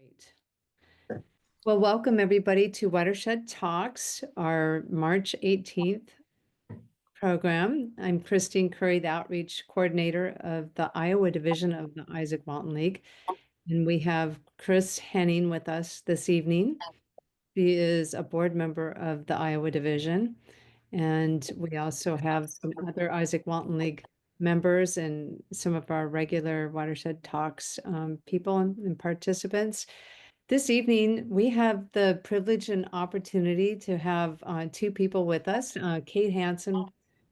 Great. Well, welcome everybody to Watershed Talks, our March 18th program. I'm Christine Curry, the Outreach Coordinator of the Iowa Division of the Izaak Walton League. And we have Chris Henning with us this evening. He is a board member of the Iowa Division. And we also have some other Izaak Walton League members and some of our regular Watershed Talks people and participants. This evening, we have the privilege and opportunity to have two people with us, Kate Hansen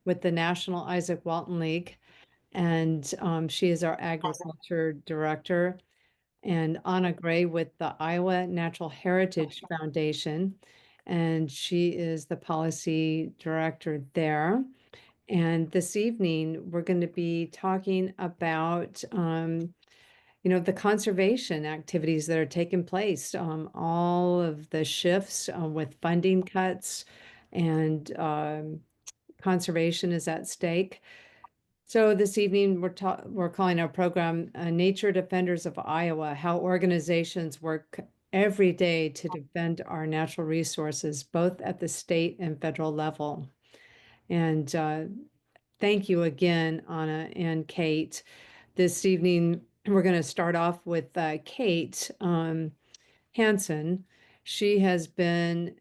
with the National Izaak Walton League, and she is our agriculture director, and Anna Gray with the Iowa Natural Heritage Foundation, and she is the policy director there. And this evening, we're going to be talking about the conservation activities that are taking place, all of the shifts with funding cuts and conservation is at stake. So this evening, we're calling our program Nature Defenders of Iowa, how organizations work every day to defend our natural resources, both at the state and federal level. And thank you again, Anna and Kate. This evening, we're going to start off with Kate Hansen. She has been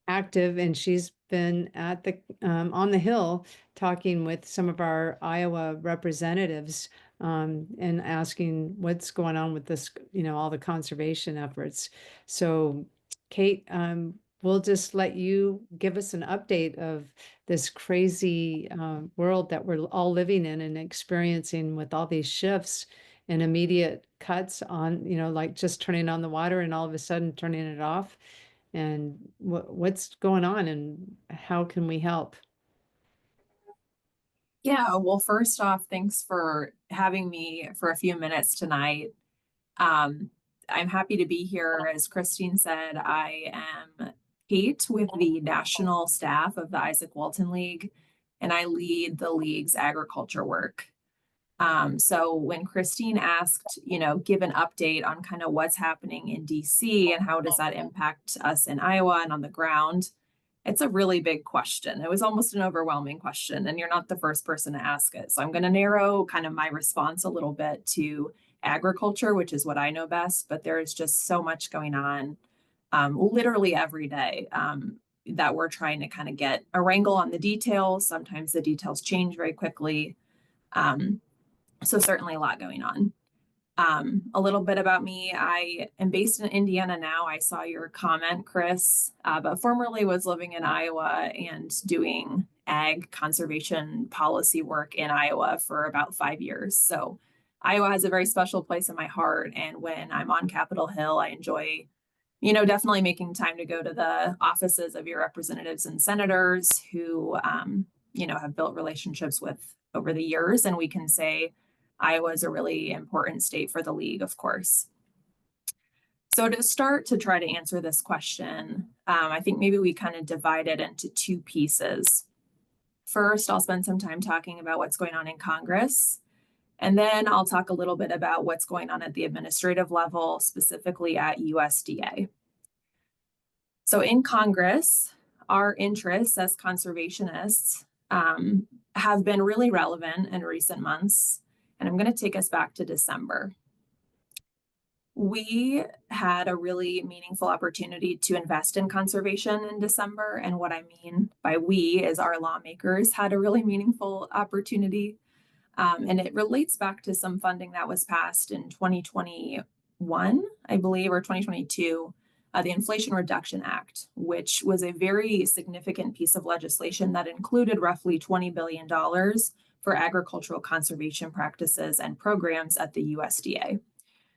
active, and she's been at the on the Hill talking with some of our Iowa representatives and asking what's going on with this, all the conservation efforts. So, Kate, we'll just let you give us an update of this crazy world that we're all living in and experiencing with all these shifts and immediate cuts on, like just turning on the water and all of a sudden turning it off. And what's going on and how can we help? Yeah, well, first off, thanks for having me for a few minutes tonight. I'm happy to be here. As Christine said, I am Kate with the national staff of the Izaak Walton League, and I lead the league's agriculture work. So when Christine asked, give an update on kind of what's happening in DC and how does that impact us in Iowa and on the ground, it's a really big question. It was almost an overwhelming question, and you're not the first person to ask it. So I'm going to narrow kind of my response a little bit to agriculture, which is what I know best, but there is just so much going on literally every day that we're trying to kind of get a wrangle on the details. Sometimes the details change very quickly. So certainly a lot going on. A little bit about me. I am based in Indiana now. I saw your comment, Chris, but formerly was living in Iowa and doing ag conservation policy work in Iowa for about 5 years. So Iowa has a very special place in my heart. And when I'm on Capitol Hill, I enjoy, definitely making time to go to the offices of your representatives and senators who, have built relationships with over the years. And we can say, Iowa is a really important state for the league, of course. So to start to try to answer this question, I think maybe we kind of divide it into two pieces. First, I'll spend some time talking about what's going on in Congress, and then I'll talk a little bit about what's going on at the administrative level, specifically at USDA. So in Congress, our interests as conservationists have been really relevant in recent months. And I'm going to take us back to December. We had a really meaningful opportunity to invest in conservation in December. And what I mean by we is our lawmakers had a really meaningful opportunity. And it relates back to some funding that was passed in 2021, I believe, or 2022, the Inflation Reduction Act, which was a very significant piece of legislation that included roughly $20 billion for agricultural conservation practices and programs at the USDA.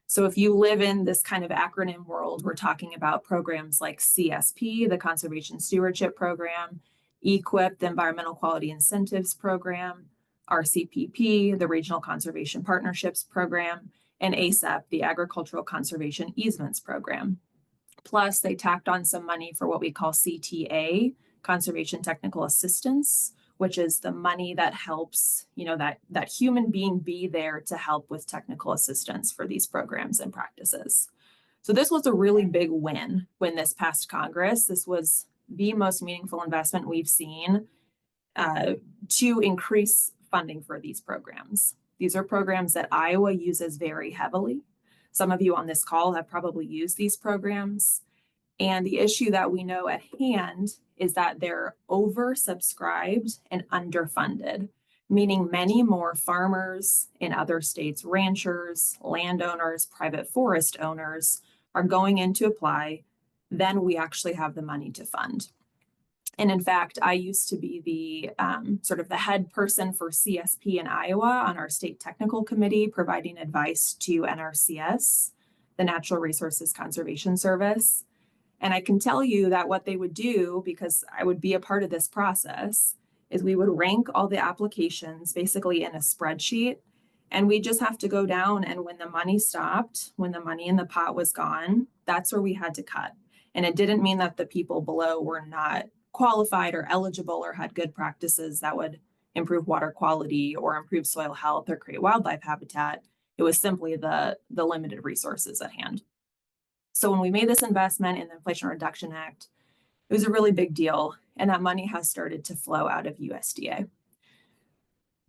So if you live in this kind of acronym world, we're talking about programs like CSP, the Conservation Stewardship Program, EQIP, the Environmental Quality Incentives Program, RCPP, the Regional Conservation Partnerships Program, and ASAP, the Agricultural Conservation Easements Program. Plus, they tacked on some money for what we call CTA, Conservation Technical Assistance, which is the money that helps, that human being be there to help with technical assistance for these programs and practices. So this was a really big win when this passed Congress. This was the most meaningful investment we've seen to increase funding for these programs. These are programs that Iowa uses very heavily. Some of you on this call have probably used these programs. And the issue that we know at hand is that they're oversubscribed and underfunded, meaning many more farmers in other states, ranchers, landowners, private forest owners are going in to apply than we actually have the money to fund. And in fact, I used to be the sort of the head person for CSP in Iowa on our state technical committee, providing advice to NRCS, the Natural Resources Conservation Service. And I can tell you that what they would do, because I would be a part of this process, is we would rank all the applications basically in a spreadsheet. And we just have to go down, and when the money stopped, when the money in the pot was gone, that's where we had to cut. And it didn't mean that the people below were not qualified or eligible or had good practices that would improve water quality or improve soil health or create wildlife habitat. It was simply the limited resources at hand. So when we made this investment in the Inflation Reduction Act, it was a really big deal, and that money has started to flow out of USDA.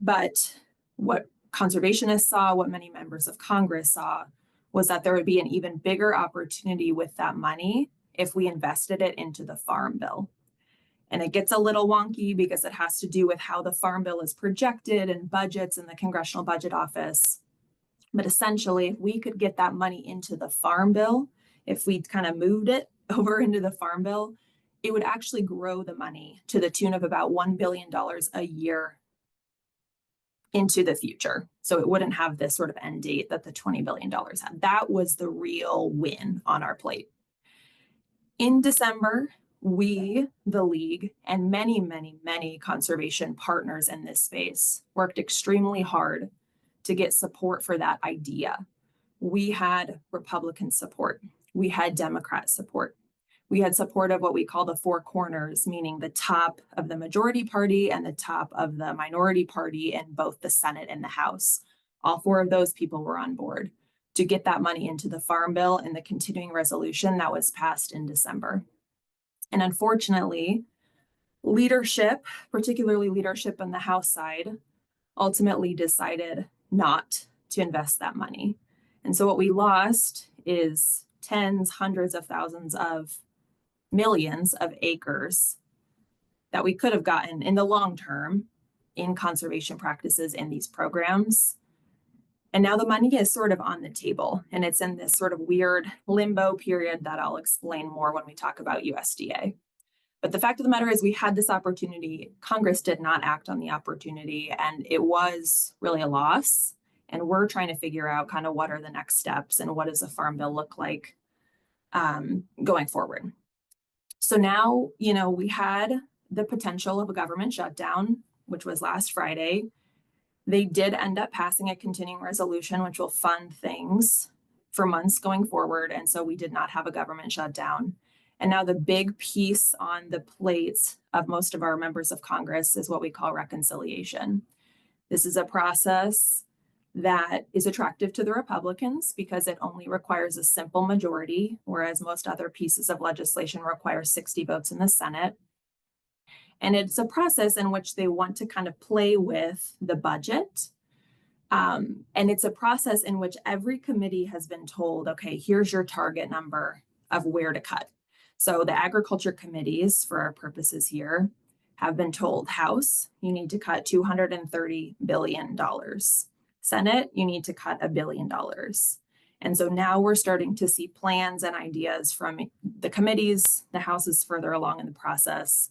But what conservationists saw, what many members of Congress saw, was that there would be an even bigger opportunity with that money if we invested it into the Farm Bill. And it gets a little wonky because it has to do with how the Farm Bill is projected and budgets in the Congressional Budget Office. But essentially, if we could get that money into the Farm Bill, if we kind of moved it over into the Farm Bill, it would actually grow the money to the tune of about $1 billion a year into the future. So it wouldn't have this sort of end date that the $20 billion had. That was the real win on our plate. In December, we, the League, and many, many, many conservation partners in this space worked extremely hard to get support for that idea. We had Republican support. We had Democrat support. We had support of what we call the four corners, meaning the top of the majority party and the top of the minority party in both the Senate and the House. All four of those people were on board to get that money into the Farm Bill and the continuing resolution that was passed in December. And unfortunately, leadership, particularly leadership on the House side, ultimately decided not to invest that money. And so what we lost is tens, hundreds of thousands of millions of acres that we could have gotten in the long term in conservation practices in these programs. And now the money is sort of on the table, and it's in this sort of weird limbo period that I'll explain more when we talk about USDA. But the fact of the matter is we had this opportunity. Congress did not act on the opportunity, and it was really a loss. And we're trying to figure out kind of what are the next steps and what does a Farm Bill look like going forward. So now, we had the potential of a government shutdown, which was last Friday. They did end up passing a continuing resolution, which will fund things for months going forward. And so we did not have a government shutdown. And now the big piece on the plate of most of our members of Congress is what we call reconciliation. This is a process that is attractive to the Republicans because it only requires a simple majority, whereas most other pieces of legislation require 60 votes in the Senate. And it's a process in which they want to kind of play with the budget. And it's a process in which every committee has been told, okay, here's your target number of where to cut. So the agriculture committees, for our purposes here, have been told, House, you need to cut $230 billion. Senate, you need to cut $1 billion. And so now we're starting to see plans and ideas from the committees. The House is further along in the process.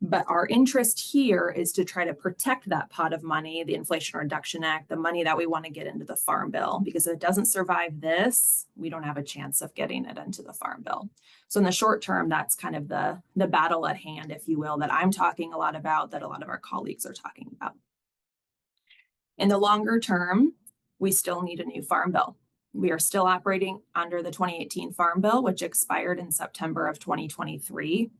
But our interest here is to try to protect that pot of money, the Inflation Reduction Act, the money that we want to get into the Farm Bill, because if it doesn't survive this, we don't have a chance of getting it into the Farm Bill. So in the short term, that's kind of the battle at hand, if you will, that I'm talking a lot about, that a lot of our colleagues are talking about. In the longer term, we still need a new Farm Bill. We are still operating under the 2018 Farm Bill, which expired in September of 2023.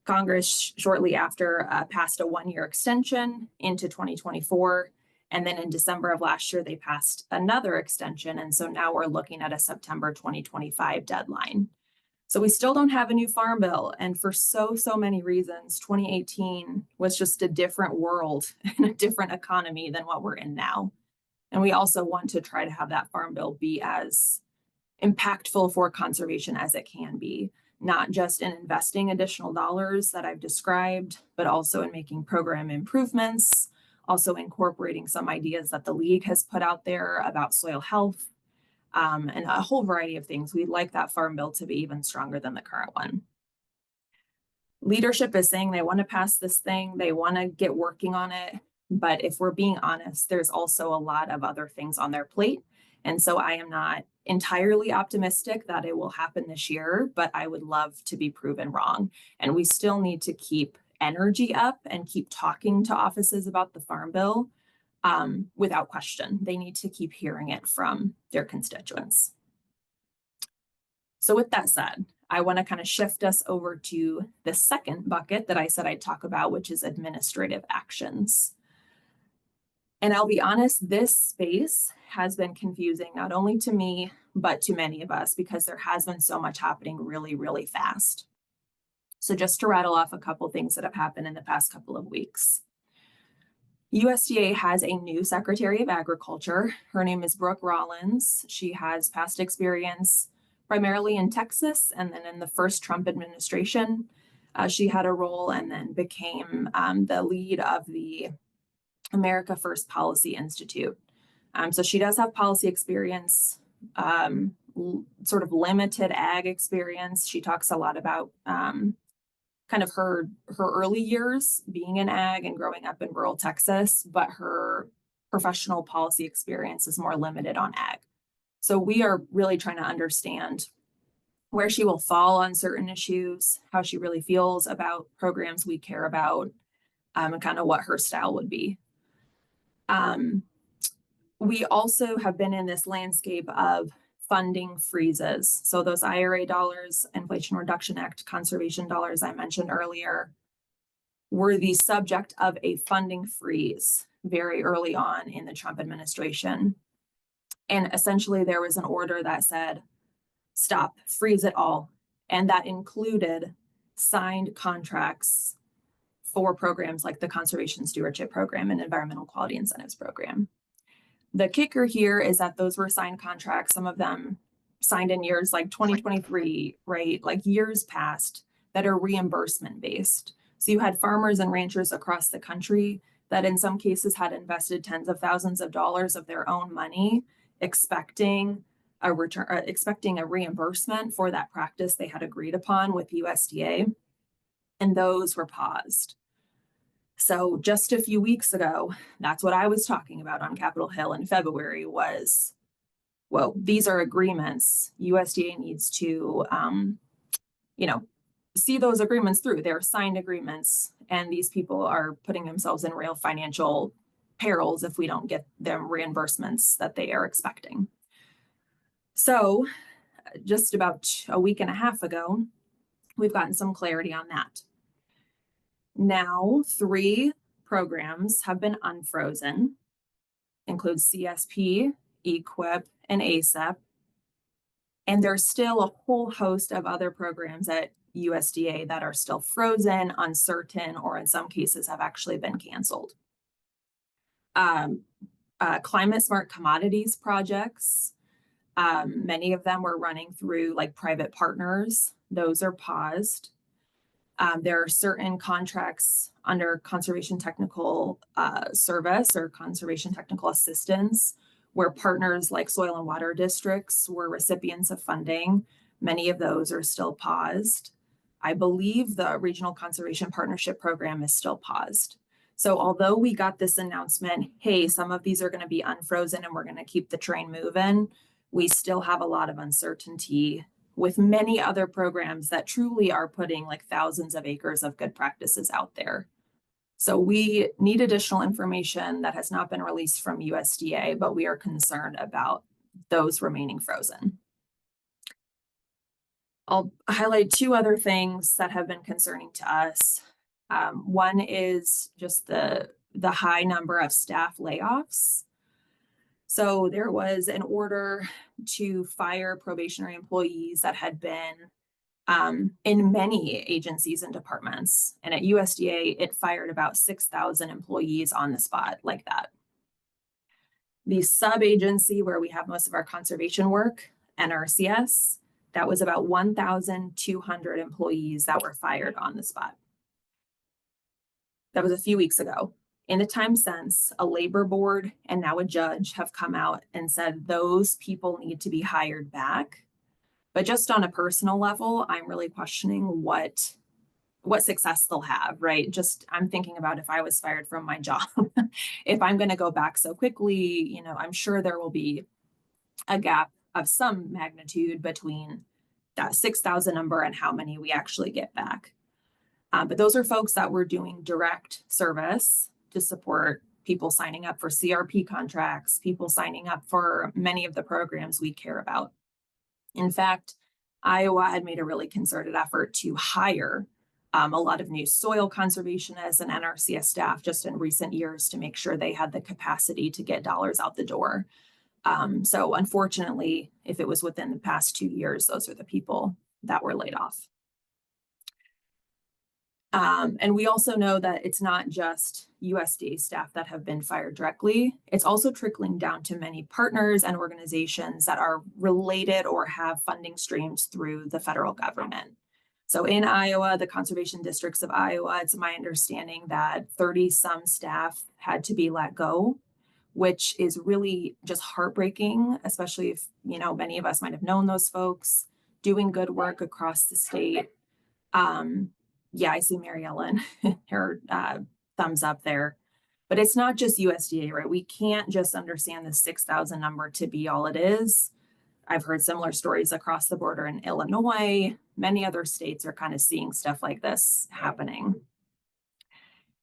Congress shortly after passed a 1-year extension into 2024. And then in December of last year, they passed another extension. And so now we're looking at a September 2025 deadline. So we still don't have a new farm bill. And for so many reasons, 2018 was just a different world and a different economy than what we're in now. And we also want to try to have that farm bill be as impactful for conservation as it can be, not just in investing additional dollars that I've described, but also in making program improvements, also incorporating some ideas that the league has put out there about soil health, and a whole variety of things. We'd like that farm bill to be even stronger than the current one. Leadership is saying they want to pass this thing, they want to get working on it. But if we're being honest, there's also a lot of other things on their plate. And so I am not entirely optimistic that it will happen this year, but I would love to be proven wrong. And we still need to keep energy up and keep talking to offices about the farm bill. Without question, they need to keep hearing it from their constituents. So with that said, I want to kind of shift us over to the second bucket that I said I'd talk about, which is administrative actions. And I'll be honest, this space has been confusing, not only to me, but to many of us, because there has been so much happening really fast. So just to rattle off a couple things that have happened in the past couple of weeks. USDA has a new Secretary of Agriculture. Her name is Brooke Rollins. She has past experience primarily in Texas, and then in the first Trump administration, she had a role and then became the lead of the America First Policy Institute. So she does have policy experience, sort of limited ag experience. She talks a lot about kind of her early years being in ag and growing up in rural Texas, but her professional policy experience is more limited on ag. So we are really trying to understand where she will fall on certain issues, how she really feels about programs we care about, and kind of what her style would be. We also have been in this landscape of funding freezes. So those IRA dollars, Inflation Reduction Act, conservation dollars I mentioned earlier, were the subject of a funding freeze very early on in the Trump administration. And essentially there was an order that said, stop, freeze it all. And that included signed contracts for programs like the Conservation Stewardship Program and Environmental Quality Incentives Program. The kicker here is that those were signed contracts, some of them signed in years like 2023, right? Like years past, that are reimbursement based. So you had farmers and ranchers across the country that in some cases had invested tens of thousands of dollars of their own money, expecting a return, expecting a reimbursement for that practice they had agreed upon with USDA, and those were paused. So just a few weeks ago, that's what I was talking about on Capitol Hill in February was, well, these are agreements. USDA needs to, see those agreements through. They're signed agreements, and these people are putting themselves in real financial perils if we don't get them reimbursements that they are expecting. So just about a week and a half ago, we've gotten some clarity on that. Now, 3 programs have been unfrozen, includes CSP, EQIP, and ASEP. And there's still a whole host of other programs at USDA that are still frozen, uncertain, or in some cases have actually been canceled. Climate smart commodities projects, many of them were running through like private partners. Those are paused. There are certain contracts under conservation technical service or conservation technical assistance where partners like soil and water districts were recipients of funding. Many of those are still paused. I believe the Regional Conservation Partnership Program is still paused. So although we got this announcement, hey, some of these are going to be unfrozen and we're going to keep the train moving, we still have a lot of uncertainty with many other programs that truly are putting like thousands of acres of good practices out there. So we need additional information that has not been released from USDA, but we are concerned about those remaining frozen. I'll highlight two other things that have been concerning to us. One is just the high number of staff layoffs. So there was an order to fire probationary employees that had been in many agencies and departments. And at USDA, it fired about 6,000 employees on the spot like that. The sub-agency where we have most of our conservation work, NRCS, that was about 1,200 employees that were fired on the spot. That was a few weeks ago. In the time since, a labor board and now a judge have come out and said those people need to be hired back. But just on a personal level, I'm really questioning what success they'll have, right? Just I'm thinking about if I was fired from my job, if I'm going to go back so quickly, I'm sure there will be a gap of some magnitude between that 6,000 number and how many we actually get back. But those are folks that were doing direct service to support people signing up for CRP contracts, people signing up for many of the programs we care about. In fact, Iowa had made a really concerted effort to hire a lot of new soil conservationists and NRCS staff just in recent years to make sure they had the capacity to get dollars out the door. So unfortunately, if it was within the past 2 years, those are the people that were laid off. And we also know that it's not just USDA staff that have been fired directly. It's also trickling down to many partners and organizations that are related or have funding streams through the federal government. So in Iowa, the conservation districts of Iowa, it's my understanding that 30 some staff had to be let go, which is really just heartbreaking, especially if, many of us might have known those folks doing good work across the state. Yeah, I see Mary Ellen, her thumbs up there. But it's not just USDA, right? We can't just understand the 6,000 number to be all it is. I've heard similar stories across the border in Illinois. Many other states are kind of seeing stuff like this happening.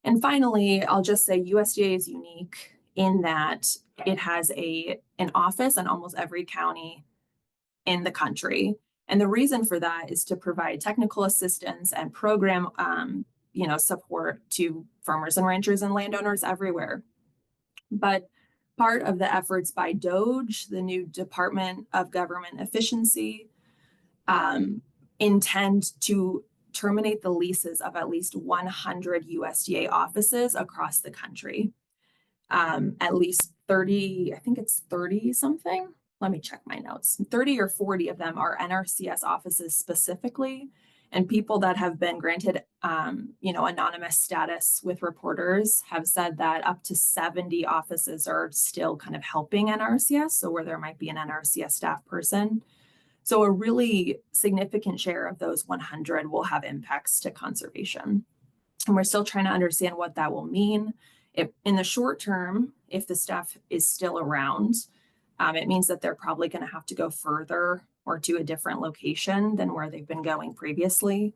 And finally, I'll just say USDA is unique in that it has an office in almost every county in the country. And the reason for that is to provide technical assistance and program, support to farmers and ranchers and landowners everywhere. But part of the efforts by DOGE, the new Department of Government Efficiency, intend to terminate the leases of at least 100 USDA offices across the country. At least 30, I think it's 30 something. Let me check my notes. 30 or 40 of them are NRCS offices specifically, and people that have been granted, anonymous status with reporters have said that up to 70 offices are still kind of helping NRCS, so where there might be an NRCS staff person. So a really significant share of those 100 will have impacts to conservation. And we're still trying to understand what that will mean. If in the short term, if the staff is still around, it means that they're probably going to have to go further or to a different location than where they've been going previously.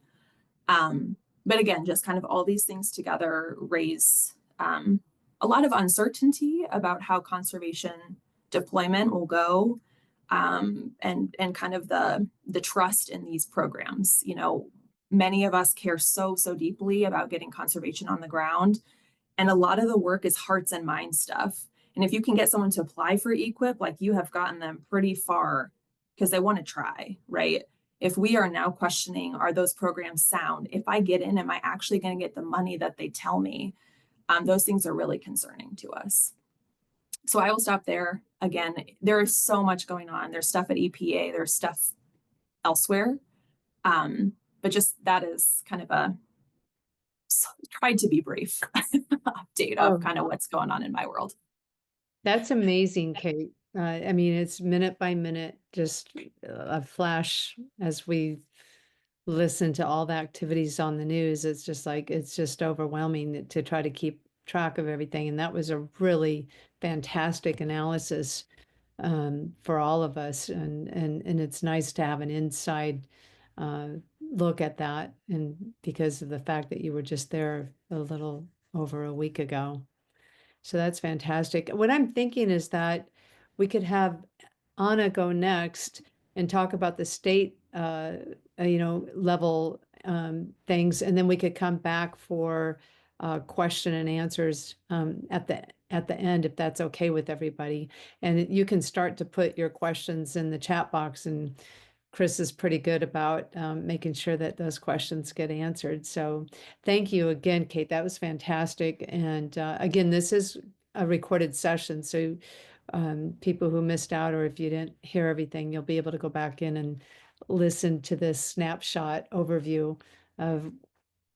But again, just kind of all these things together raise a lot of uncertainty about how conservation deployment will go, and kind of the trust in these programs. Many of us care so deeply about getting conservation on the ground, and a lot of the work is hearts and minds stuff. And if you can get someone to apply for EQIP, like you have gotten them pretty far because they want to try, right? If we are now questioning, are those programs sound? If I get in, am I actually going to get the money that they tell me? Those things are really concerning to us. So I will stop there. Again, there is so much going on. There's stuff at EPA, there's stuff elsewhere. But just that is kind of tried to be brief update of kind of what's going on in my world. That's amazing, Kate. I mean, it's minute by minute, just a flash as we listen to all the activities on the news. It's just overwhelming to try to keep track of everything. And that was a really fantastic analysis for all of us. And it's nice to have an inside look at that. And because of the fact that you were just there a little over a week ago. So that's fantastic. What I'm thinking is that we could have Anna go next and talk about the state level things, and then we could come back for question and answers at the end, if that's okay with everybody. And you can start to put your questions in the chat box, and Chris is pretty good about making sure that those questions get answered. So thank you again, Kate. That was fantastic. And again, this is a recorded session, so people who missed out, or if you didn't hear everything, you'll be able to go back in and listen to this snapshot overview of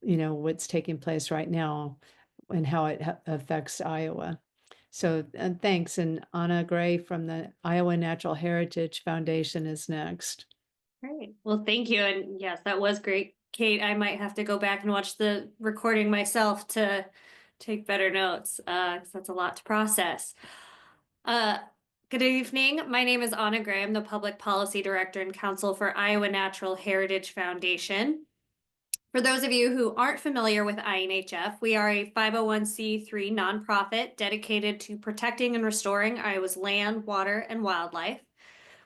what's taking place right now and how it affects Iowa. So thanks. And Anna Gray from the Iowa Natural Heritage Foundation is next. Great. Well, thank you. And yes, that was great. Kate, I might have to go back and watch the recording myself to take better notes, because that's a lot to process. Good evening. My name is Anna Gray. I'm the Public Policy Director and Counsel for Iowa Natural Heritage Foundation. For those of you who aren't familiar with INHF, we are a 501c3 nonprofit dedicated to protecting and restoring Iowa's land, water, and wildlife.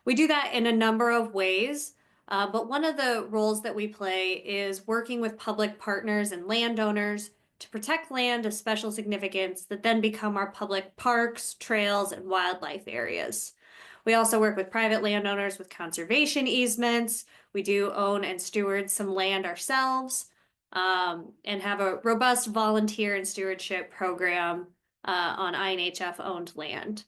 We do that in a number of ways, but one of the roles that we play is working with public partners and landowners to protect land of special significance that then become our public parks, trails, and wildlife areas. We also work with private landowners with conservation easements. We do own and steward some land ourselves, and have a robust volunteer and stewardship program on INHF-owned land.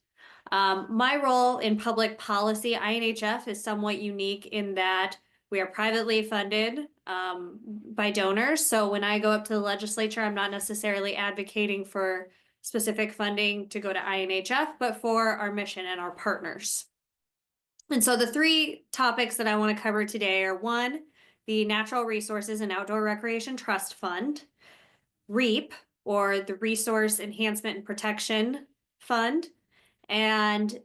My role in public policy, INHF, is somewhat unique in that we are privately funded by donors. So when I go up to the legislature, I'm not necessarily advocating for specific funding to go to INHF, but for our mission and our partners. And so the three topics that I want to cover today are: one, the Natural Resources and Outdoor Recreation Trust Fund; REAP, or the Resource Enhancement and Protection Fund; and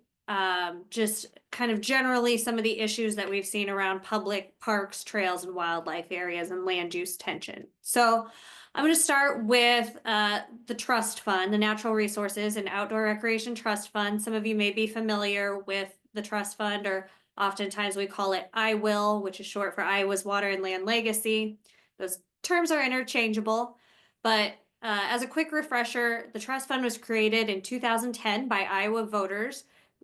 just kind of generally some of the issues that we've seen around public parks, trails, and wildlife areas and land use tension. So I'm going to start with the trust fund, the Natural Resources and Outdoor Recreation Trust Fund. Some of you may be familiar with the trust fund, or oftentimes we call it IWIL, which is short for Iowa's Water and Land Legacy. Those terms are interchangeable, but as a quick refresher, the trust fund was created in 2010 by Iowa voters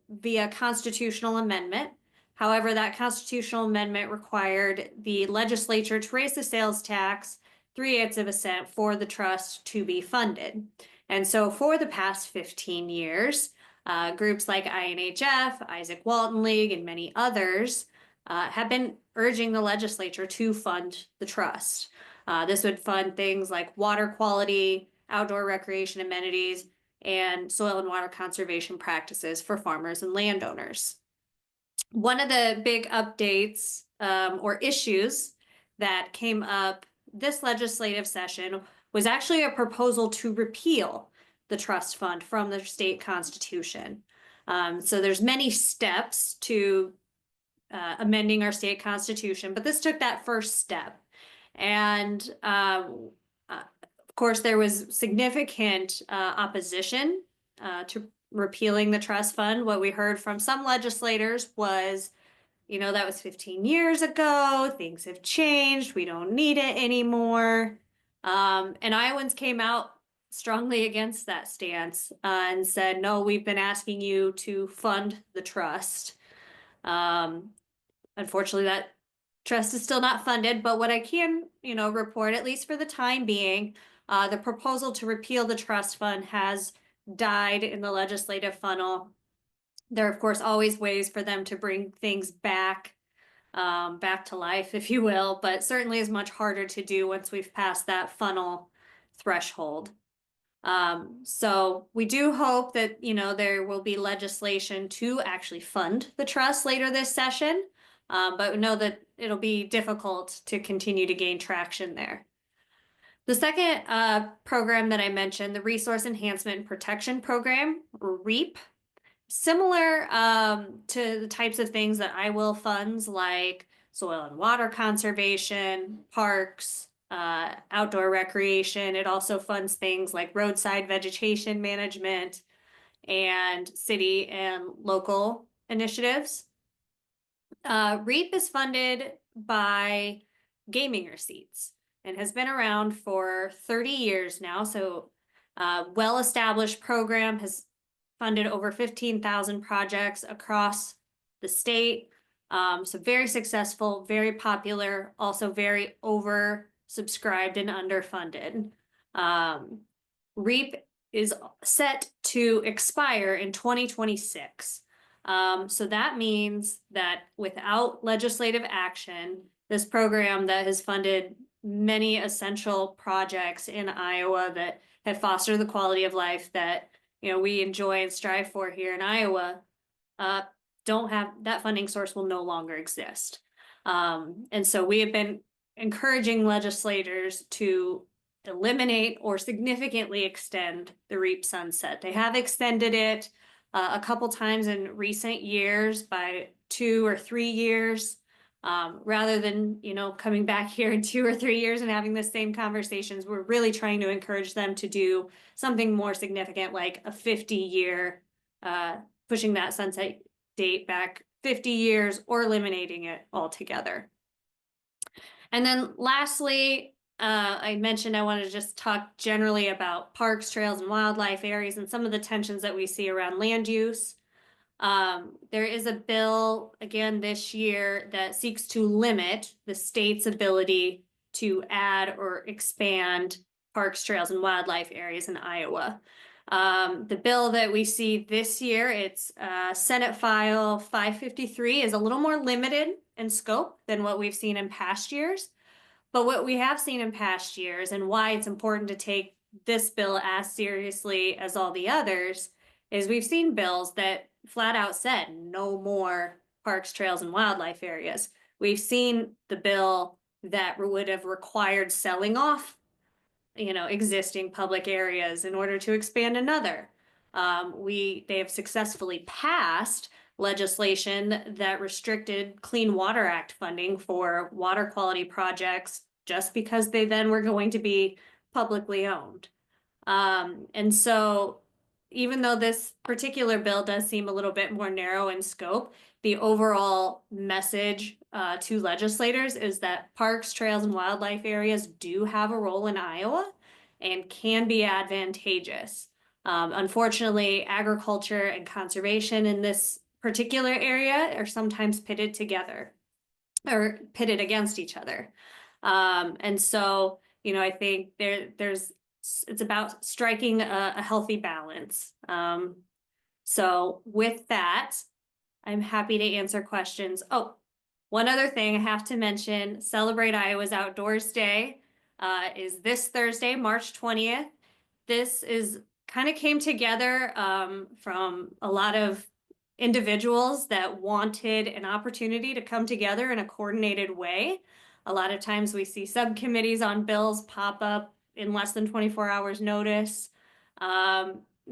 via constitutional amendment. However, that constitutional amendment required the legislature to raise the sales tax 3/8% for the trust to be funded. And so for the past 15 years, groups like INHF, Izaak, Walton League, and many others have been urging the legislature to fund the trust. This would fund things like water quality, outdoor recreation amenities, and soil and water conservation practices for farmers and landowners. One of the big updates or issues that came up this legislative session was actually a proposal to repeal the trust fund from the state constitution. So there's many steps to amending our state constitution, but this took that first step. And of course, there was significant opposition to repealing the trust fund. What we heard from some legislators was, that was 15 years ago, things have changed, we don't need it anymore. And Iowans came out strongly against that stance and said, no, we've been asking you to fund the trust. Unfortunately, that trust is still not funded, but what I can, report, at least for the time being, the proposal to repeal the trust fund has died in the legislative funnel. There are, of course, always ways for them to bring things back to life, if you will, but certainly is much harder to do once we've passed that funnel threshold. So we do hope that, there will be legislation to actually fund the trust later this session, but we know that it'll be difficult to continue to gain traction there. The second program that I mentioned, the Resource Enhancement and Protection Program, or REAP, similar to the types of things that IWIL funds, like soil and water conservation, parks, outdoor recreation. It also funds things like roadside vegetation management and city and local initiatives. REAP is funded by gaming receipts and has been around for 30 years now. So, well-established program, has funded over 15,000 projects across the state. So very successful, very popular, also very oversubscribed and underfunded. REAP is set to expire in 2026. So that means that without legislative action, this program that has funded many essential projects in Iowa that have fostered the quality of life that we enjoy and strive for here in Iowa, don't have that funding source will no longer exist. And so we have been encouraging legislators to eliminate or significantly extend the REAP sunset. They have extended it a couple times in recent years by 2 or 3 years, rather than coming back here in 2 or 3 years and having the same conversations. We're really trying to encourage them to do something more significant, like a 50-year, pushing that sunset date back 50 years or eliminating it altogether. And then lastly, I mentioned I wanted to just talk generally about parks, trails, and wildlife areas and some of the tensions that we see around land use. There is a bill again this year that seeks to limit the state's ability to add or expand parks, trails, and wildlife areas in Iowa. The bill that we see this year, it's Senate File 553, is a little more limited in scope than what we've seen in past years. But what we have seen in past years, and why it's important to take this bill as seriously as all the others, is we've seen bills that flat out said no more parks, trails, and wildlife areas. We've seen the bill that would have required selling off existing public areas in order to expand another. They have successfully passed legislation that restricted Clean Water Act funding for water quality projects just because they then were going to be publicly owned. And so even though this particular bill does seem a little bit more narrow in scope, the overall message to legislators is that parks, trails, and wildlife areas do have a role in Iowa and can be advantageous. Unfortunately, agriculture and conservation in this particular area are sometimes pitted together or pitted against each other. And so, I think it's about striking a healthy balance. So with that, I'm happy to answer questions. Oh, one other thing I have to mention, Celebrate Iowa's Outdoors Day is this Thursday, March 20th. This kind of came together from a lot of individuals that wanted an opportunity to come together in a coordinated way. A lot of times we see subcommittees on bills pop up in less than 24 hours notice.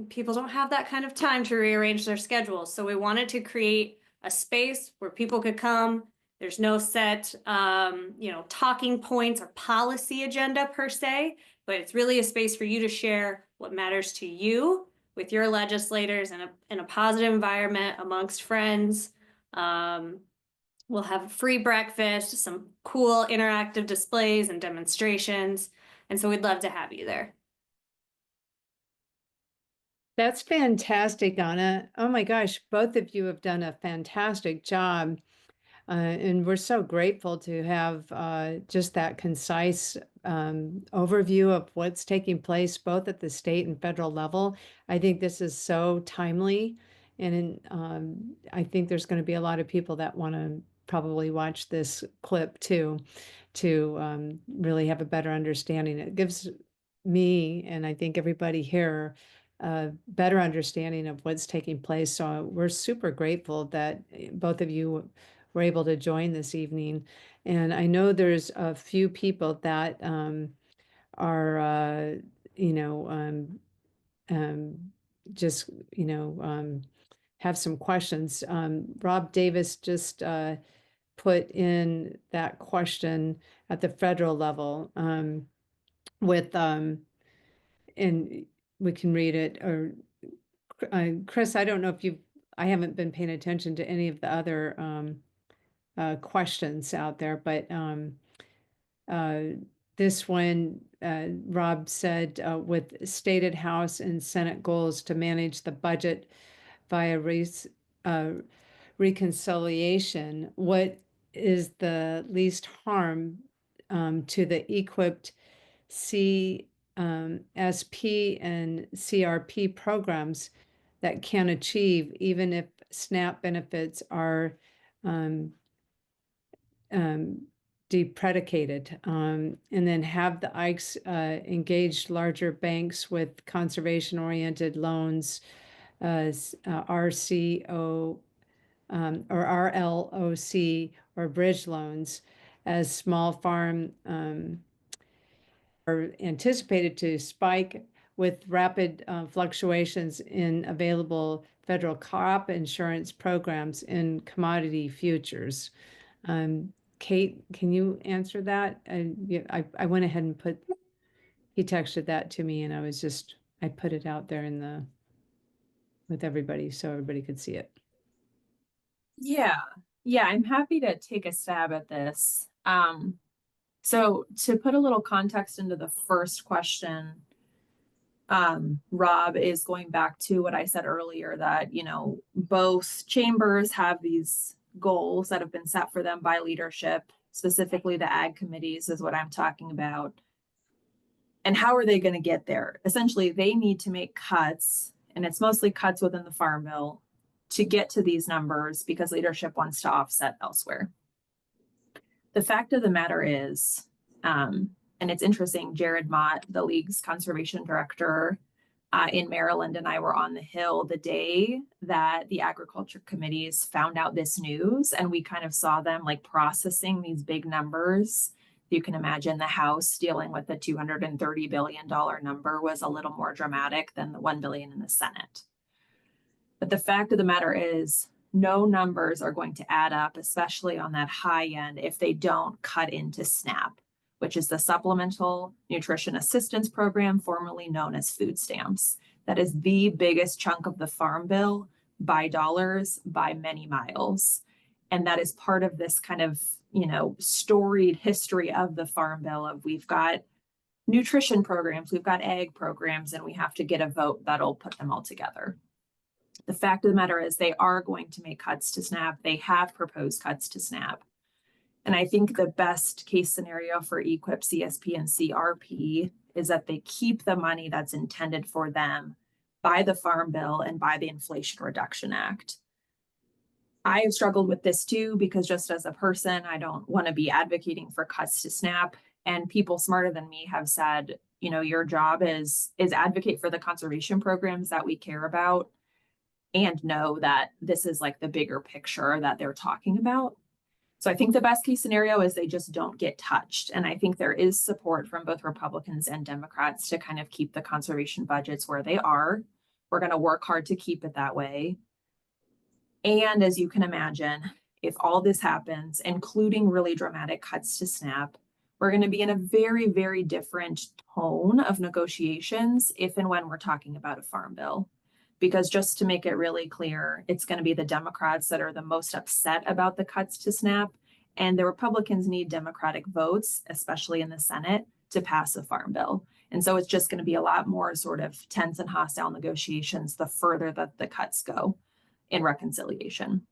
People don't have that kind of time to rearrange their schedules. So we wanted to create a space where people could come. There's no set, talking points or policy agenda per se, but it's really a space for you to share what matters to you with your legislators in a positive environment amongst friends. We'll have a free breakfast, some cool interactive displays and demonstrations. And so we'd love to have you there. That's fantastic, Anna. Oh my gosh, both of you have done a fantastic job. And we're so grateful to have just that concise overview of what's taking place both at the state and federal level. I think this is so timely. And I think there's going to be a lot of people that want to probably watch this clip too, to really have a better understanding. It gives me, and I think everybody here, a better understanding of what's taking place. So we're super grateful that both of you were able to join this evening. And I know there's a few people that are, just, have some questions. Rob Davis just put in that question at the federal level with, and we can read it, or Chris, I don't know if I haven't been paying attention to any of the other questions out there, but this one, Rob said, with stated House and Senate goals to manage the budget via reconciliation, what is the least harm to the equipped CSP and CRP programs that can achieve, even if SNAP benefits are depredicated, and then have the Ikes engage larger banks with conservation-oriented loans, RCO or RLOC or bridge loans, as small farm are anticipated to spike with rapid fluctuations in available federal crop insurance programs in commodity futures. Kate, can you answer that? I went ahead and he texted that to me, and I put it out there with everybody so everybody could see it. Yeah, I'm happy to take a stab at this. So to put a little context into the first question, Rob is going back to what I said earlier, that, both chambers have these goals that have been set for them by leadership, specifically the ag committees is what I'm talking about. And how are they going to get there? Essentially, they need to make cuts, and it's mostly cuts within the Farm Bill, to get to these numbers because leadership wants to offset elsewhere. The fact of the matter is, and it's interesting, Jared Mott, the league's conservation director in Maryland, and I were on the Hill the day that the agriculture committees found out this news, and we kind of saw them like processing these big numbers. You can imagine the House dealing with the $230 billion number was a little more dramatic than the $1 billion in the Senate. But the fact of the matter is, no numbers are going to add up, especially on that high end, if they don't cut into SNAP, which is the Supplemental Nutrition Assistance Program, formerly known as food stamps. That is the biggest chunk of the Farm Bill by dollars by many miles. And that is part of this kind of, storied history of the Farm Bill of we've got nutrition programs, we've got ag programs, and we have to get a vote that'll put them all together. The fact of the matter is they are going to make cuts to SNAP. They have proposed cuts to SNAP. And I think the best case scenario for EQIP, CSP, and CRP is that they keep the money that's intended for them by the Farm Bill and by the Inflation Reduction Act. I have struggled with this too, because just as a person, I don't want to be advocating for cuts to SNAP. And people smarter than me have said, your job is advocate for the conservation programs that we care about and know that this is like the bigger picture that they're talking about. So I think the best case scenario is they just don't get touched. And I think there is support from both Republicans and Democrats to kind of keep the conservation budgets where they are. We're going to work hard to keep it that way. And as you can imagine, if all this happens, including really dramatic cuts to SNAP, we're going to be in a very, very different tone of negotiations if and when we're talking about a Farm Bill. Because just to make it really clear, it's going to be the Democrats that are the most upset about the cuts to SNAP, and the Republicans need Democratic votes, especially in the Senate, to pass a Farm Bill. And so it's just going to be a lot more sort of tense and hostile negotiations the further that the cuts go in reconciliation.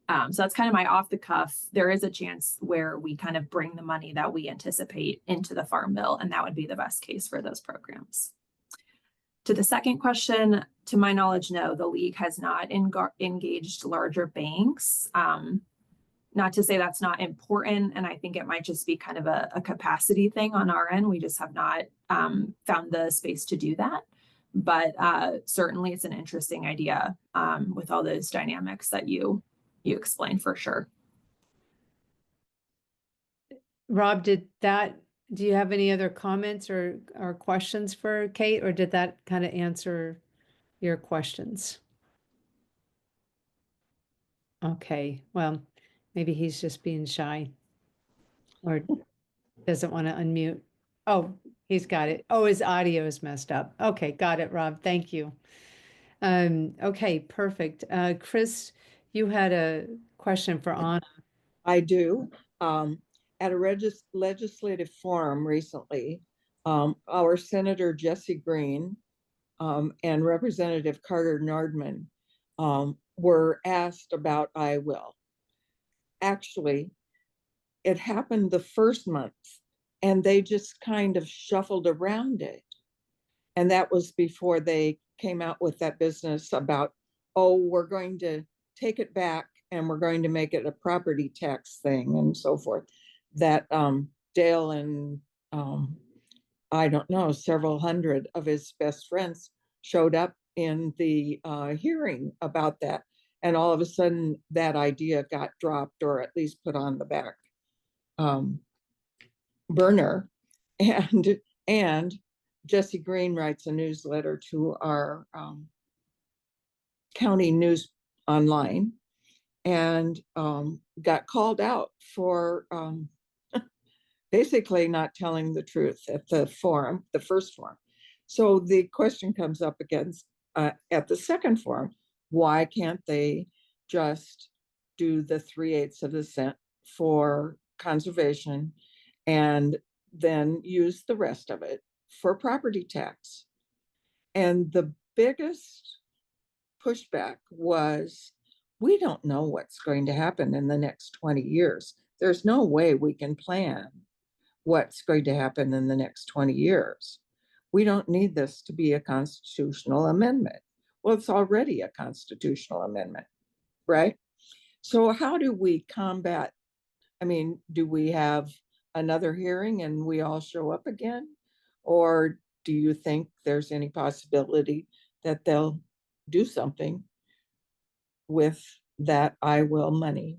So that's kind of my off the cuff. There is a chance where we kind of bring the money that we anticipate into the Farm Bill, and that would be the best case for those programs. To the second question, to my knowledge, no, the league has not engaged larger banks. Not to say that's not important, and I think it might just be kind of a capacity thing on our end. We just have not found the space to do that. But certainly it's an interesting idea with all those dynamics that you explained for sure. Rob, do you have any other comments or questions for Kate, or did that kind of answer your questions? Okay, well, maybe he's just being shy or doesn't want to unmute. Oh, he's got it. Oh, his audio is messed up. Okay, got it, Rob. Thank you. Okay, perfect. Chris, you had a question for Anna. I do. At a legislative forum recently, our Senator Jesse Green and Representative Carter Nordman were asked about I Will. Actually, it happened the first month, and they just kind of shuffled around it. And that was before they came out with that business about, oh, we're going to take it back and we're going to make it a property tax thing and so forth. That Dale and I don't know, several hundred of his best friends showed up in the hearing about that. And all of a sudden that idea got dropped, or at least put on the back burner. And Jesse Green writes a newsletter to our county news online, and got called out for basically not telling the truth at the forum, the first forum. So the question comes up again at the second forum: why can't they just do the 3/8 of the cent for conservation and then use the rest of it for property tax? And the biggest pushback was, we don't know what's going to happen in the next 20 years. There's no way we can plan what's going to happen in the next 20 years. We don't need this to be a constitutional amendment. Well, it's already a constitutional amendment, right? So how do we combat? I mean, do we have another hearing and we all show up again? Or do you think there's any possibility that they'll do something with that I Will money?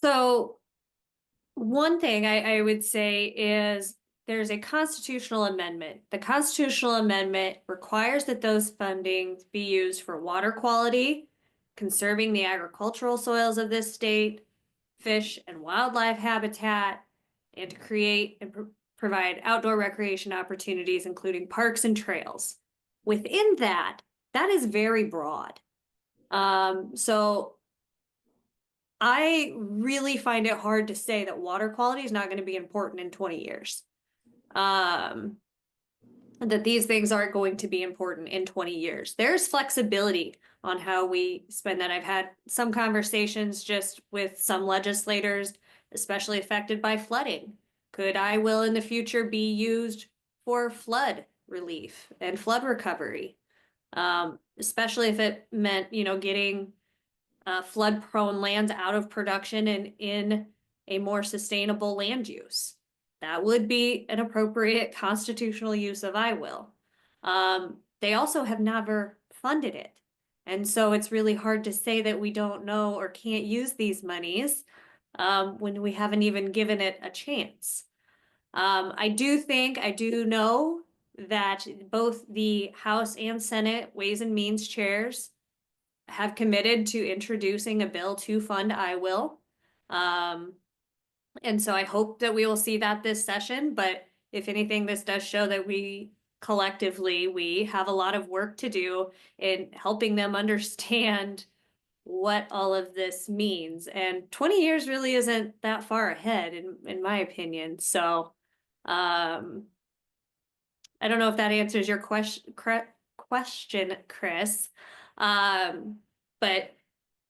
So one thing I would say is there's a constitutional amendment. The constitutional amendment requires that those fundings be used for water quality, conserving the agricultural soils of this state, fish and wildlife habitat, and to create and provide outdoor recreation opportunities, including parks and trails. Within that, that is very broad. So I really find it hard to say that water quality is not going to be important in 20 years. That these things aren't going to be important in 20 years. There's flexibility on how we spend that. I've had some conversations just with some legislators, especially affected by flooding. Could I Will in the future be used for flood relief and flood recovery? Especially if it meant, getting flood prone lands out of production and in a more sustainable land use. That would be an appropriate constitutional use of I Will. They also have never funded it. And so it's really hard to say that we don't know or can't use these monies when we haven't even given it a chance. I do know that both the House and Senate Ways and Means chairs have committed to introducing a bill to fund I Will. And so I hope that we will see that this session, but if anything, this does show that we have a lot of work to do in helping them understand what all of this means. And 20 years really isn't that far ahead in my opinion. So I don't know if that answers your question, Chris. But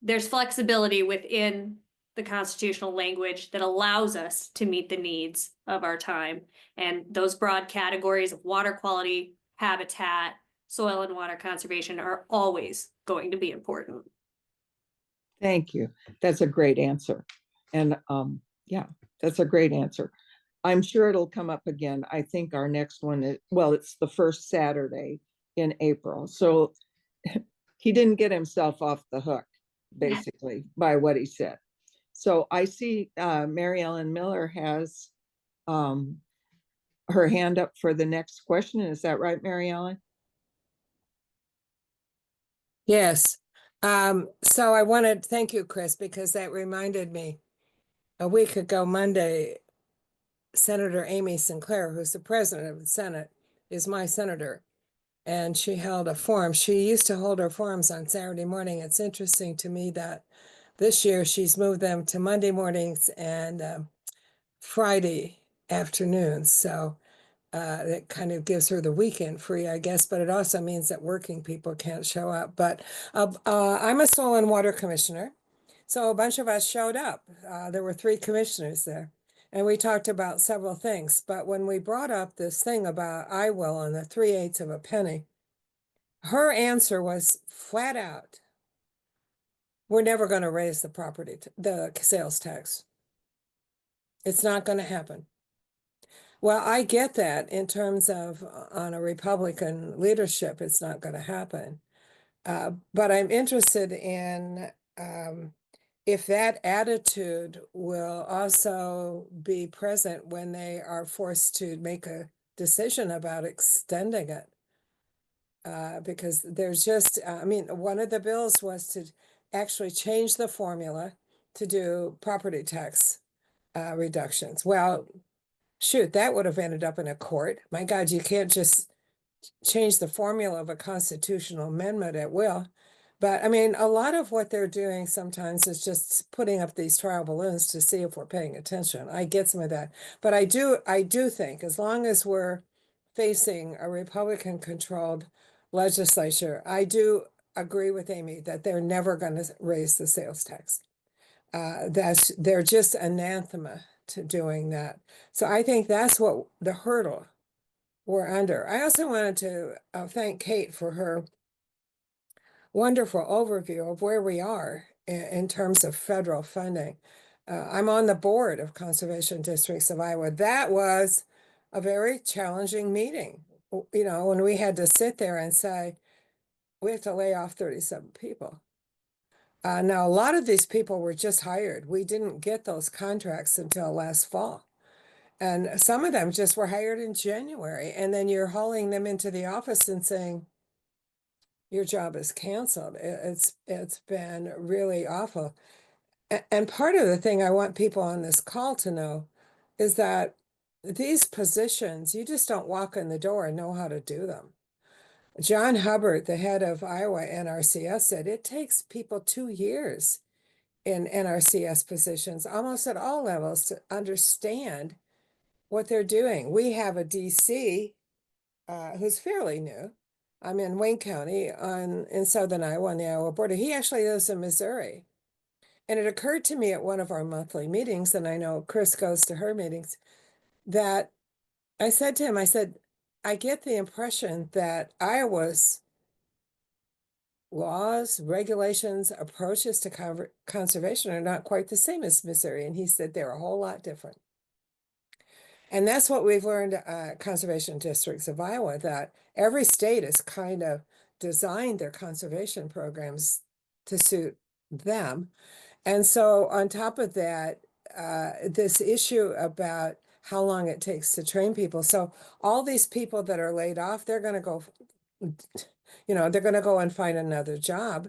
there's flexibility within the constitutional language that allows us to meet the needs of our time. And those broad categories of water quality, habitat, soil and water conservation are always going to be important. Thank you. That's a great answer. And yeah, that's a great answer. I'm sure it'll come up again. I think our next one is, well, it's the first Saturday in April. So he didn't get himself off the hook, basically, by what he said. So I see Mary Ellen Miller has her hand up for the next question. Is that right, Mary Ellen? Yes. So I wanted to thank you, Chris, because that reminded me a week ago, Monday, Senator Amy Sinclair, who's the president of the Senate, is my senator. And she held a forum. She used to hold her forums on Saturday morning. It's interesting to me that This year, she's moved them to Monday mornings and Friday afternoons. So that kind of gives her the weekend free, I guess, but it also means that working people can't show up. But I'm a soil and water commissioner. So a bunch of us showed up. There were 3 commissioners there. And we talked about several things. But when we brought up this thing about I will and the 3/8 of a penny, her answer was flat out, we're never going to raise the sales tax. It's not going to happen. Well, I get that in terms of on a Republican leadership, it's not going to happen. But I'm interested in if that attitude will also be present when they are forced to make a decision about extending it. Because there's just, I mean, one of the bills was to actually change the formula to do property tax reductions. Well, shoot, that would have ended up in a court. My God, you can't just change the formula of a constitutional amendment at will. But I mean, a lot of what they're doing sometimes is just putting up these trial balloons to see if we're paying attention. I get some of that. But I do think as long as we're facing a Republican controlled legislature, I do agree with Amy that they're never going to raise the sales tax. They're just anathema to doing that. So I think that's what the hurdle we're under. I also wanted to thank Kate for her wonderful overview of where we are in terms of federal funding. I'm on the board of Conservation Districts of Iowa. That was a very challenging meeting. You know, when we had to sit there and say, we have to lay off 37 people. Now, a lot of these people were just hired. We didn't get those contracts until last fall. And some of them just were hired in January. And then you're hauling them into the office and saying, your job is canceled. It's been really awful. And part of the thing I want people on this call to know is that these positions, you just don't walk in the door and know how to do them. John Hubbard, the head of Iowa NRCS, said it takes people 2 years in NRCS positions, almost at all levels, to understand what they're doing. We have a DC who's fairly new. I'm in Wayne County in southern Iowa on the Iowa border. He actually lives in Missouri. And it occurred to me at one of our monthly meetings, and I know Chris goes to her meetings, that I said to him, I said, I get the impression that Iowa's laws, regulations, approaches to conservation are not quite the same as Missouri. And he said they're a whole lot different. And that's what we've learned at Conservation Districts of Iowa, that every state has kind of designed their conservation programs to suit them. And so on top of that, this issue about how long it takes to train people. So all these people that are laid off, they're going to go, they're going to go and find another job.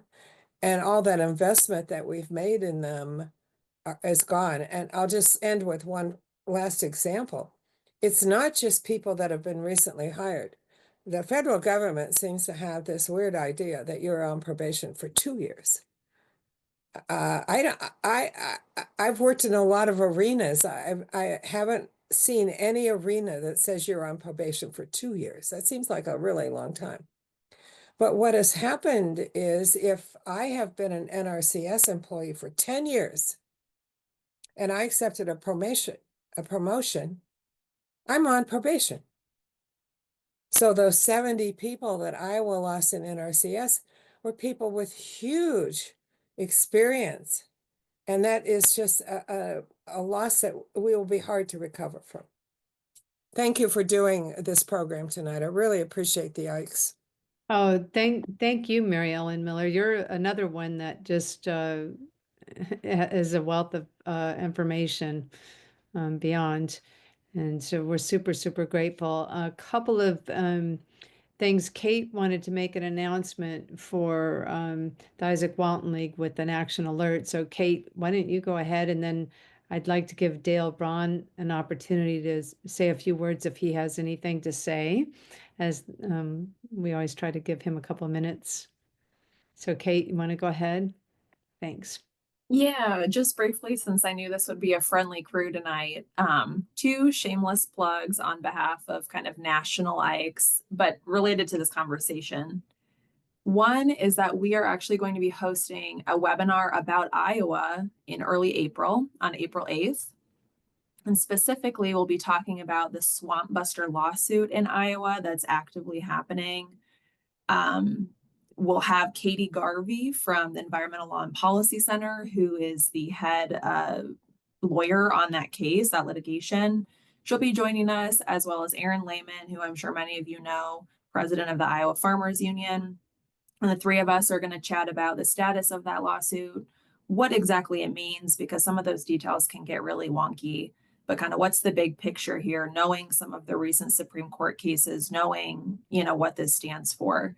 And all that investment that we've made in them is gone. And I'll just end with one last example. It's not just people that have been recently hired. The federal government seems to have this weird idea that you're on probation for 2 years. I've worked in a lot of arenas. I haven't seen any arena that says you're on probation for 2 years. That seems like a really long time. But what has happened is if I have been an NRCS employee for 10 years and I accepted a promotion, I'm on probation. So those 70 people that Iowa lost in NRCS were people with huge experience. And that is just a loss that will be hard to recover from. Thank you for doing this program tonight. I really appreciate the Ikes. Oh, thank you, Mary Ellen Miller. You're another one that just is a wealth of information beyond. And so we're super, super grateful. A couple of things. Kate wanted to make an announcement for the Izaak Walton League with an action alert. So Kate, why don't you go ahead, and then I'd like to give Dale Braun an opportunity to say a few words if he has anything to say, as we always try to give him a couple of minutes. So Kate, you want to go ahead? Thanks. Yeah, just briefly, since I knew this would be a friendly crew tonight, two shameless plugs on behalf of kind of national Ikes, but related to this conversation. One is that we are actually going to be hosting a webinar about Iowa in early April, on April 8th. And specifically, we'll be talking about the Swamp Buster lawsuit in Iowa that's actively happening. We'll have Katie Garvey from the Environmental Law and Policy Center, who is the head lawyer on that case, that litigation. She'll be joining us, as well as Aaron Lehman, who I'm sure many of you know, president of the Iowa Farmers Union. And the three of us are going to chat about the status of that lawsuit, what exactly it means, because some of those details can get really wonky, but kind of what's the big picture here, knowing some of the recent Supreme Court cases, knowing, what this stands for.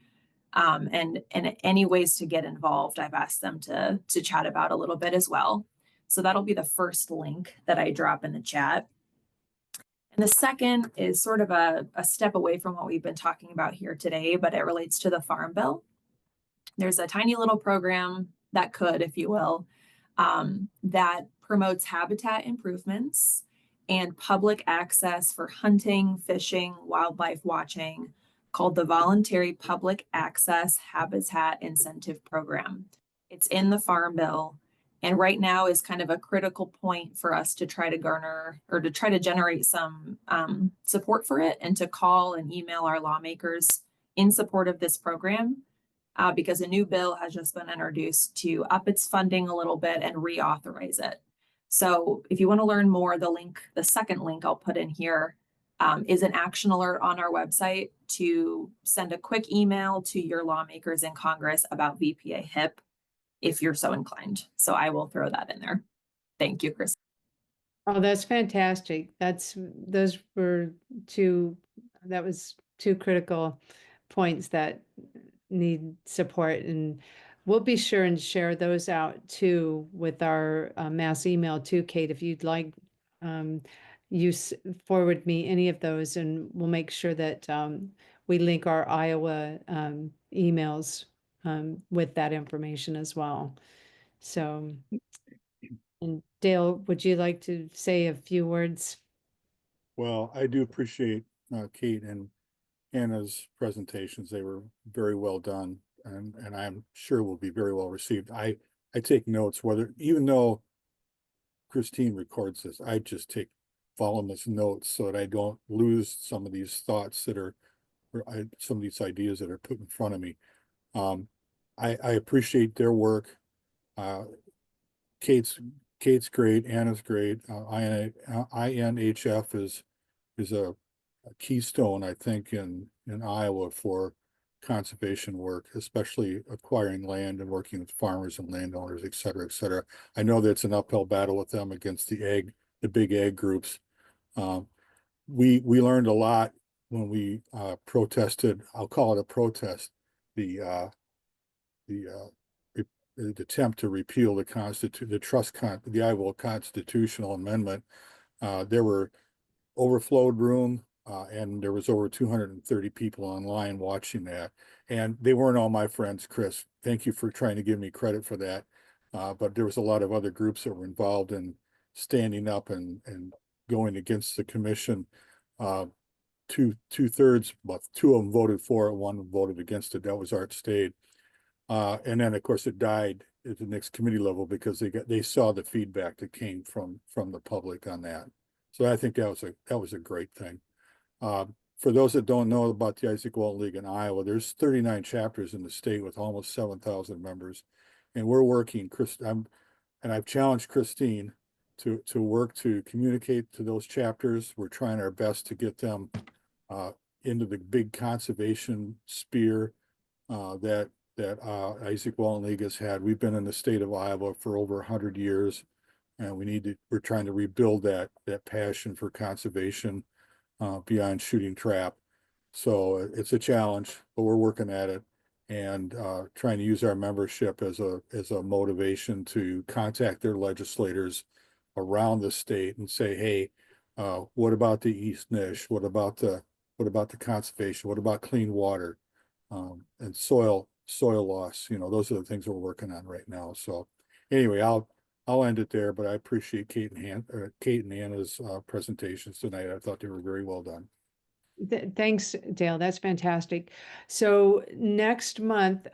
And any ways to get involved, I've asked them to chat about a little bit as well. So that'll be the first link that I drop in the chat. And the second is sort of a step away from what we've been talking about here today, but it relates to the Farm Bill. There's a tiny little program that could, if you will, that promotes habitat improvements and public access for hunting, fishing, wildlife watching, called the Voluntary Public Access Habitat Incentive Program. It's in the Farm Bill, and right now is kind of a critical point for us to try to garner or to try to generate some support for it, and to call and email our lawmakers in support of this program. Because a new bill has just been introduced to up its funding a little bit and reauthorize it. So if you want to learn more, the second link I'll put in here is an action alert on our website to send a quick email to your lawmakers in Congress about VPA HIP, if you're so inclined. So I will throw that in there. Thank you, Chris. Oh, that's fantastic. That was two critical points that need support, and we'll be sure and share those out too with our mass email too, Kate, if you'd like. Forward me any of those, and we'll make sure that we link our Iowa emails with that information as well. So, and Dale, would you like to say a few words? Well, I do appreciate Kate and Anna's presentations. They were very well done, and I'm sure will be very well received. I take notes, even though Christine records this, I just take voluminous notes so that I don't lose some of these thoughts some of these ideas that are put in front of me. I appreciate their work. Kate's great, Anna's great. INHF is a keystone, I think, in Iowa for conservation work, especially acquiring land and working with farmers and landowners, et cetera, et cetera. I know that's an uphill battle with them against the big ag groups. We learned a lot when we protested. I'll call it a protest. The attempt to repeal the Iowa constitutional amendment. There were overflowed room, and there was over 230 people online watching that. And they weren't all my friends, Chris. Thank you for trying to give me credit for that. But there was a lot of other groups that were involved in standing up and going against the commission. Two-thirds, but two of them voted for it, one voted against it. That was Art Stade. And then of course it died at the next committee level because they saw the feedback that came from the public on that. So I think that was a great thing. For those that don't know about the Izaak Walton League in Iowa, there's 39 chapters in the state with almost 7,000 members, and we're working. I've challenged Christine to work to communicate to those chapters. We're trying our best to get them into the big conservation sphere that Izaak Walton League has had. We've been in the state of Iowa for over 100 years, and we're trying to rebuild that passion for conservation beyond shooting trap. So it's a challenge, but we're working at it and trying to use our membership as a motivation to contact their legislators around the state and say, hey, what about the East Niche? What about the conservation? What about clean water and soil loss? Those are the things we're working on right now. So anyway, I'll end it there, but I appreciate Kate and Anna's presentations tonight. I thought they were very well done. Thanks, Dale. That's fantastic. So next month,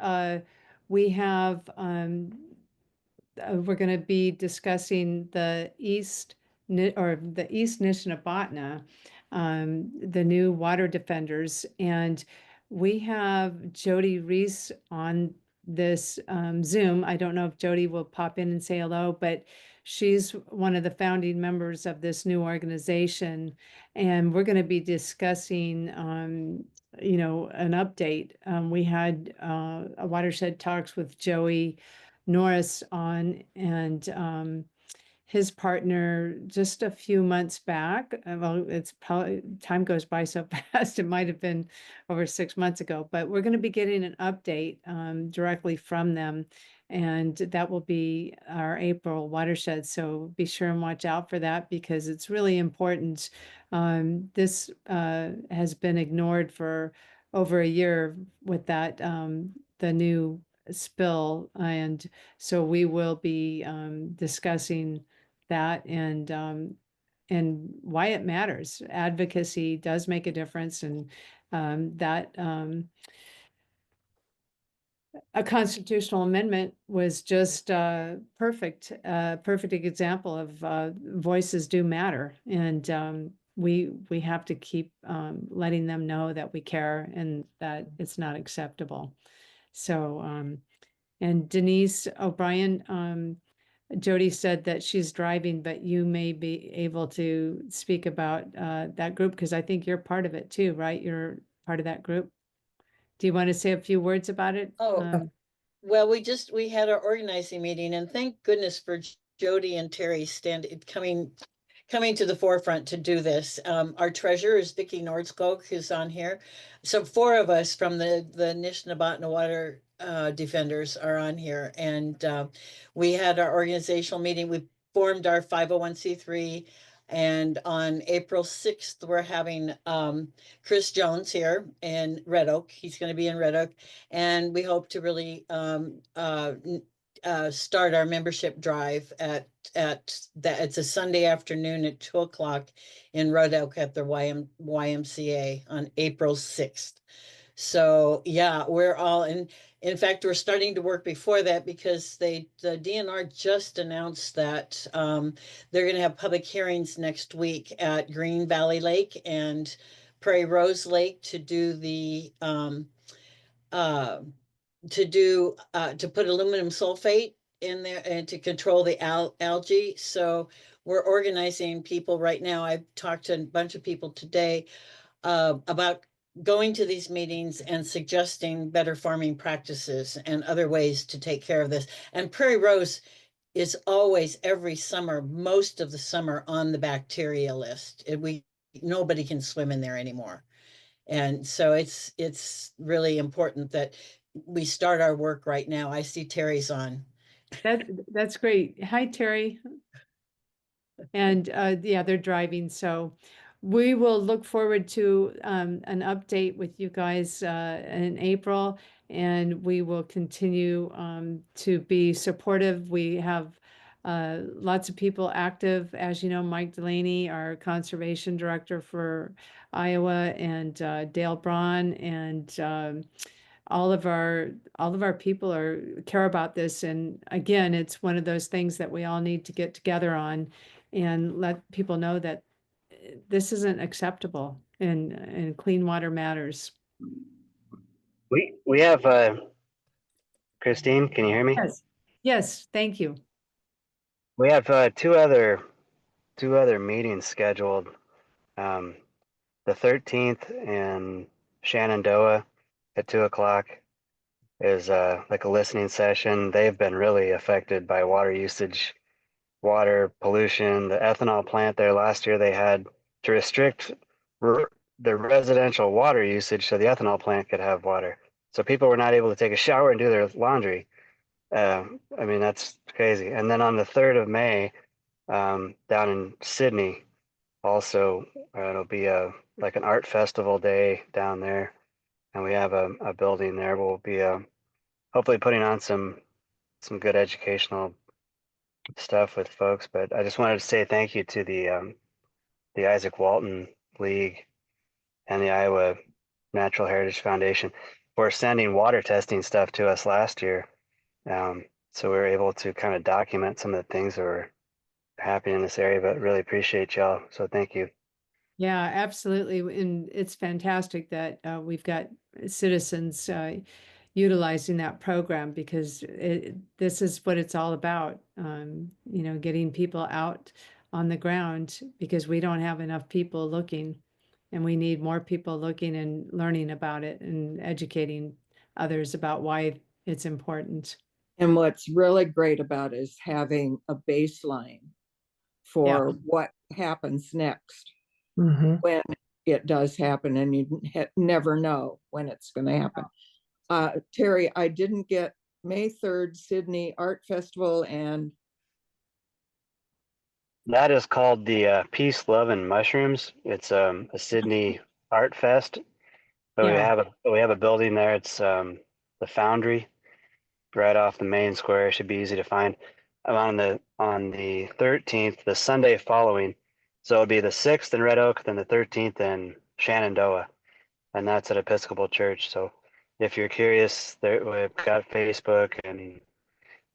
we have, we're going to be discussing the East Nishnabotna, the new water defenders, and we have Jody Reese on this Zoom. I don't know if Jody will pop in and say hello, but she's one of the founding members of this new organization, and we're going to be discussing an update. We had a Watershed Talks with Joey Norris on, and his partner just a few months back. Well, it's probably, time goes by so fast, it might have been over 6 months ago, but we're going to be getting an update directly from them, and that will be our April watershed. So be sure and watch out for that, because it's really important. This has been ignored for over a year with that, the new spill, and so we will be discussing that, and why it matters. Advocacy does make a difference, and that a constitutional amendment was just perfect example of voices do matter, and we have to keep letting them know that we care and that it's not acceptable. So and Denise O'Brien, Jody said that she's driving, but you may be able to speak about that group, because I think you're part of it too, right? You're part of that group. Do you want to say a few words about it? Oh, well, we had our organizing meeting, and thank goodness for Jody and Terry coming to the forefront to do this. Our treasurer is Vicki Nordskog, who's on here. So 4 of us from the Nishnabotna Water Defenders are on here, and we had our organizational meeting. We formed our 501c3, and on April 6th, we're having Chris Jones here in Red Oak. He's going to be in Red Oak, and we hope to really start our membership drive at that. It's a Sunday afternoon at 2:00 in Red Oak at the YMCA on April 6th. So yeah, we're all in fact, we're starting to work before that, because the DNR just announced that they're going to have public hearings next week at Green Valley Lake and Prairie Rose Lake to do the to put aluminum sulfate in there and to control the algae. So we're organizing people right now. I've talked to a bunch of people today about going to these meetings and suggesting better farming practices and other ways to take care of this. And Prairie Rose is always, every summer, most of the summer, on the bacteria list. Nobody can swim in there anymore. And so it's really important that we start our work right now. I see Terry's on. That's great. Hi, Terry. And yeah, they're driving, so we will look forward to an update with you guys in April, and we will continue to be supportive. We have lots of people active, as you know, Mike Delaney, our conservation director for Iowa, and Dale Braun, and all of our people care about this. And again, it's one of those things that we all need to get together on and let people know that this isn't acceptable, and clean water matters. We have Christine, can you hear me? Yes, thank you. We have two other meetings scheduled. The 13th in Shenandoah at 2:00 is like a listening session. They've been really affected by water usage, water pollution. The ethanol plant there last year, they had to restrict the residential water usage so the ethanol plant could have water. So people were not able to take a shower and do their laundry. I mean, that's crazy. And then on the 3rd of May, down in Sydney, also, it'll be like an art festival day down there. And we have a building there. We'll be hopefully putting on some good educational stuff with folks, but I just wanted to say thank you to the Izaak Walton League and the Iowa Natural Heritage Foundation for sending water testing stuff to us last year. So we were able to kind of document some of the things that were happening in this area, but really appreciate y'all. So thank you. Yeah, absolutely. And it's fantastic that we've got citizens utilizing that program because this is what it's all about. Getting people out on the ground because we don't have enough people looking, and we need more people looking and learning about it and educating others about why it's important. And what's really great about it is having a baseline for what happens next when it does happen, and you never know when it's going to happen. Terry, I didn't get May 3rd, Sydney Art Festival, and That is called the Peace, Love, and Mushrooms. It's a Sydney art fest. But we have a building there. It's the Foundry, right off the main square. It should be easy to find. I'm on the 13th, the Sunday following. So it'll be the 6th in Red Oak, then the 13th in Shenandoah, and that's at Episcopal Church. So if you're curious, we've got Facebook and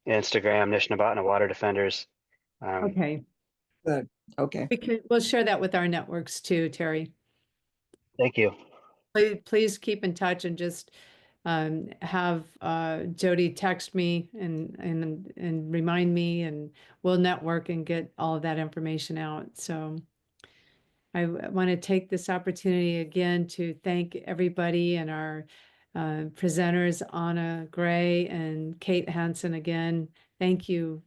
Instagram, Nishnabotna Water Defenders. Okay. good. Okay. We'll share that with our networks too, Terry. Thank you. Please keep in touch and just have Jody text me and remind me, and we'll network and get all of that information out. So I want to take this opportunity again to thank everybody and our presenters, Anna Gray and Kate Hansen again. Thank you.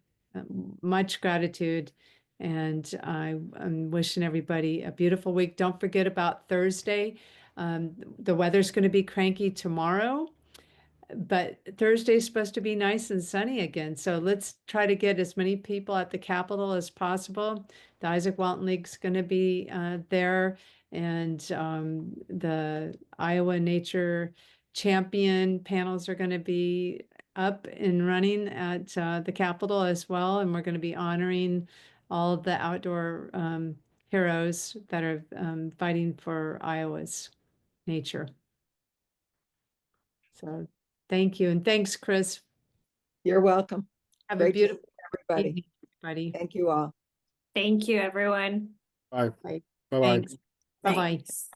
Much gratitude. And I'm wishing everybody a beautiful week. Don't forget about Thursday. The weather's going to be cranky tomorrow, but Thursday's supposed to be nice and sunny again. So let's try to get as many people at the Capitol as possible. The Izaak Walton League's going to be there, and the Iowa Nature Champion panels are going to be up and running at the Capitol as well. And we're going to be honoring all of the outdoor heroes that are fighting for Iowa's nature. So thank you. And thanks, Chris. You're welcome. Have Great a to beautiful see everybody. evening, everybody. Thank you all. Thank you, everyone. Bye. Bye. Bye-bye. Thanks. Bye-bye. Thanks.